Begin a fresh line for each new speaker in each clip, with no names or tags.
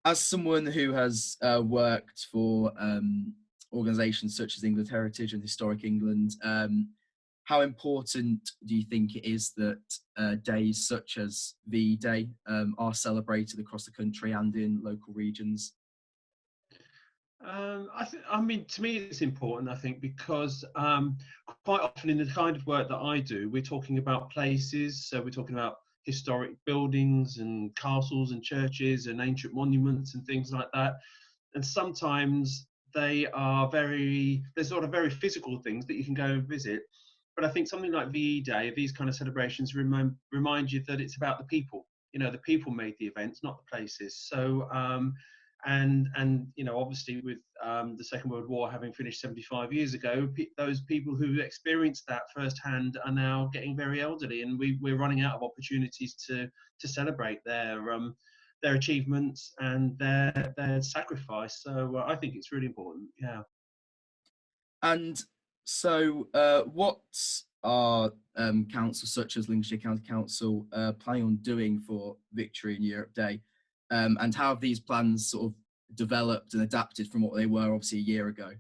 As someone who has worked for organisations such as England Heritage and Historic England, how important do you think it is that days such as VE Day are celebrated across the country and in local regions?
I mean, to me, it's important. I think because quite often in the kind of work that I do, we're talking about places. So we're talking about historic buildings and castles and churches and ancient monuments and things like that. And sometimes they're sort of very physical things that you can go and visit. But I think something like VE Day, these kind of celebrations remind you that it's about the people. You know, the people made the events, not the places. So and you know, obviously with the Second World War having finished 75 years ago, those people who experienced that firsthand are now getting very elderly, and we're running out of opportunities to celebrate their achievements and their sacrifice. So I think it's really important. Yeah.
And so, what are councils such as Lincolnshire County Council planning on doing for Victory in Europe Day? And how have these plans sort of developed and adapted from what they were obviously a year ago?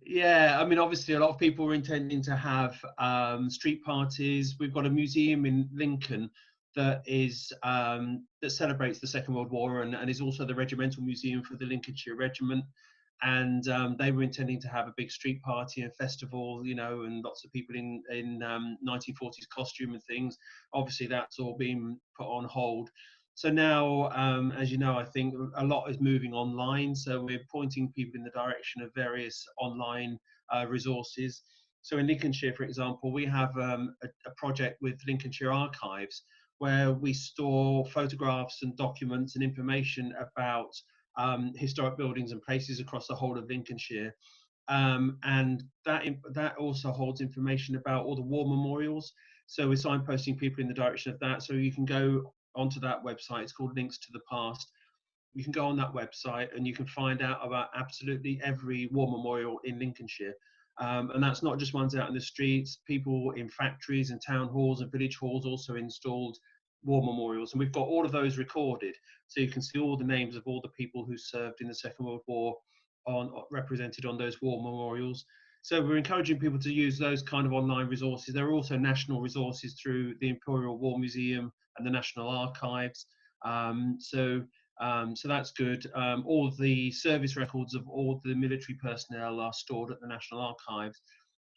Yeah, I mean, obviously, a lot of people are intending to have street parties. We've got a museum in Lincoln that celebrates the Second World War and is also the regimental museum for the Lincolnshire Regiment. And they were intending to have a big street party and festival, you know, and lots of people in 1940s costume and things. Obviously, that's all been put on hold. So now, as you know, I think a lot is moving online. So we're pointing people in the direction of various online resources. So in Lincolnshire, for example, we have a project with Lincolnshire Archives where we store photographs and documents and information about historic buildings and places across the whole of Lincolnshire. And that also holds information about all the war memorials. So we're signposting people in the direction of that. So you can go onto that website. It's called Links to the Past. You can go on that website and you can find out about absolutely every war memorial in Lincolnshire. And that's not just ones out in the streets. People in factories and town halls and village halls also installed war memorials. And we've got all of those recorded. So you can see all the names of all the people who served in the Second World War represented on those war memorials. So we're encouraging people to use those kind of online resources. There are also national resources through the Imperial War Museum and the National Archives. So that's good. All the service records of all the military personnel are stored at the National Archives,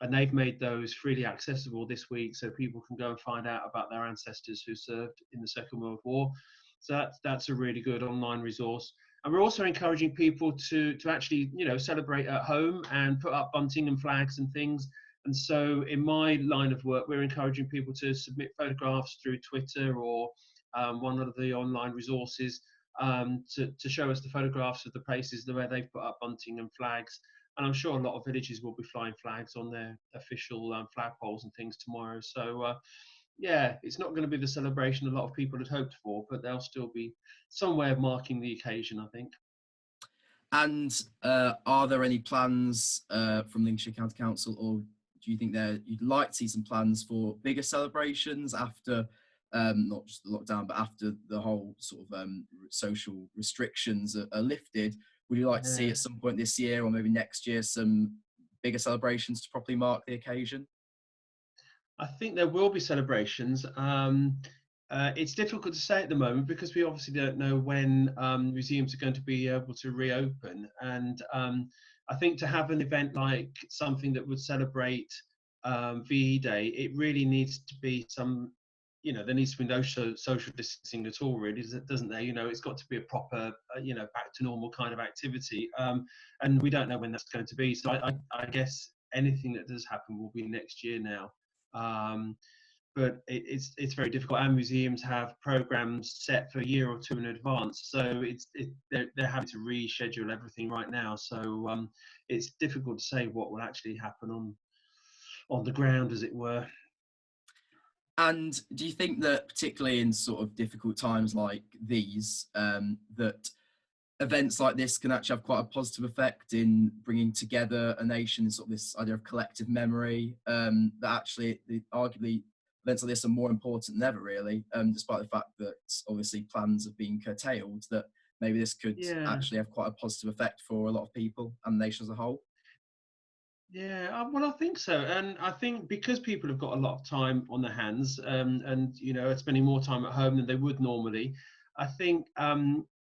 and they've made those freely accessible this week, so people can go and find out about their ancestors who served in the Second World War. So that's a really good online resource. And we're also encouraging people to actually, you know, celebrate at home and put up bunting and flags and things. And so in my line of work, we're encouraging people to submit photographs through Twitter or one of the online resources to show us the photographs of the places where they've put up bunting and flags. And I'm sure a lot of villages will be flying flags on their official flagpoles and things tomorrow. So yeah, it's not going to be the celebration a lot of people had hoped for, but there'll still be some way of marking the occasion, I think.
And are there any plans from Lincolnshire County Council, or do you think you'd like to see some plans for bigger celebrations after not just the lockdown, but after the whole sort of social restrictions are lifted? Would you like to see
Yeah.
at some point this year or maybe next year some bigger celebrations to properly mark the occasion?
I think there will be celebrations. It's difficult to say at the moment because we obviously don't know when museums are going to be able to reopen. And I think to have an event like something that would celebrate VE Day, it really needs to be some, you know, there needs to be no social distancing at all, really, doesn't there? You know, it's got to be a proper, you know, back to normal kind of activity. And we don't know when that's going to be. So I guess anything that does happen will be next year now. Um, but it's very difficult. And museums have programs set for a year or two in advance, so they're having to reschedule everything right now. So it's difficult to say what will actually happen on the ground, as it were.
And do you think that particularly in sort of difficult times like these, that events like this can actually have quite a positive effect in bringing together a nation, sort of this idea of collective memory, that actually arguably events like this are more important than ever, really, despite the fact that obviously plans have been curtailed, that maybe this could
Yeah.
actually have quite a positive effect for a lot of people and the nation as a whole.
Yeah, well, I think so, and I think because people have got a lot of time on their hands, and are spending more time at home than they would normally, I think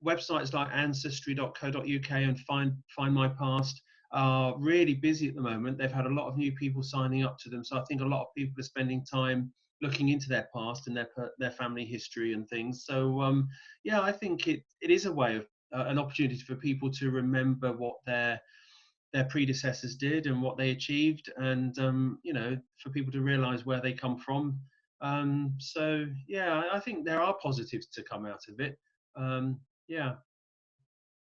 websites like Ancestry.co.uk and Find My Past are really busy at the moment. They've had a lot of new people signing up to them, so I think a lot of people are spending time looking into their past and their family history and things. So yeah, I think it is a way of an opportunity for people to remember what their predecessors did and what they achieved, and for people to realize where they come from. So yeah, I think there are positives to come out of it. Yeah.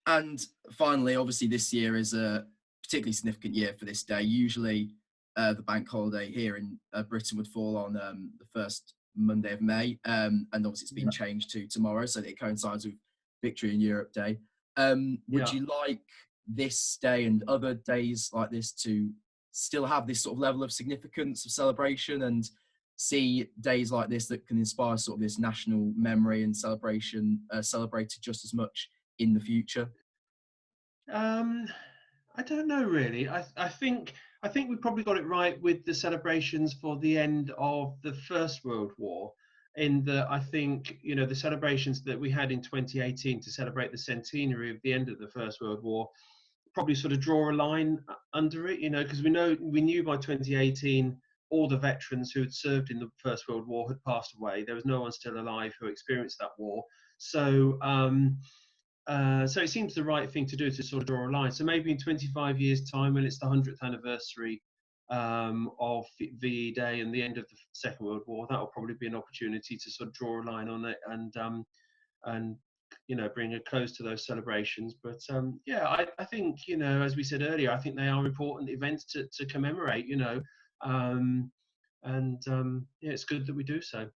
And finally, obviously, this year is a particularly significant year for this day. Usually, the bank holiday here in Britain would fall on the first Monday of May, and obviously it's been
Yeah.
changed to tomorrow, so that it coincides with Victory in Europe Day. Would
Yeah.
you like this day and other days like this to still have this sort of level of significance of celebration, and see days like this that can inspire sort of this national memory and celebration celebrated just as much in the future?
Um, I don't know really. I think we probably got it right with the celebrations for the end of the First World War. In that, I think the celebrations that we had in 2018 to celebrate the centenary of the end of the First World War probably sort of draw a line under it, because we knew by 2018 all the veterans who had served in the First World War had passed away. There was no one still alive who experienced that war. So it seems the right thing to do to sort of draw a line. So maybe in 25 years' time, when it's the 100th anniversary of VE Day and the end of the Second World War, that will probably be an opportunity to sort of draw a line on it and bring a close to those celebrations. But yeah, I think as we said earlier, I think they are important events to commemorate. Um, and yeah, it's good that we do so.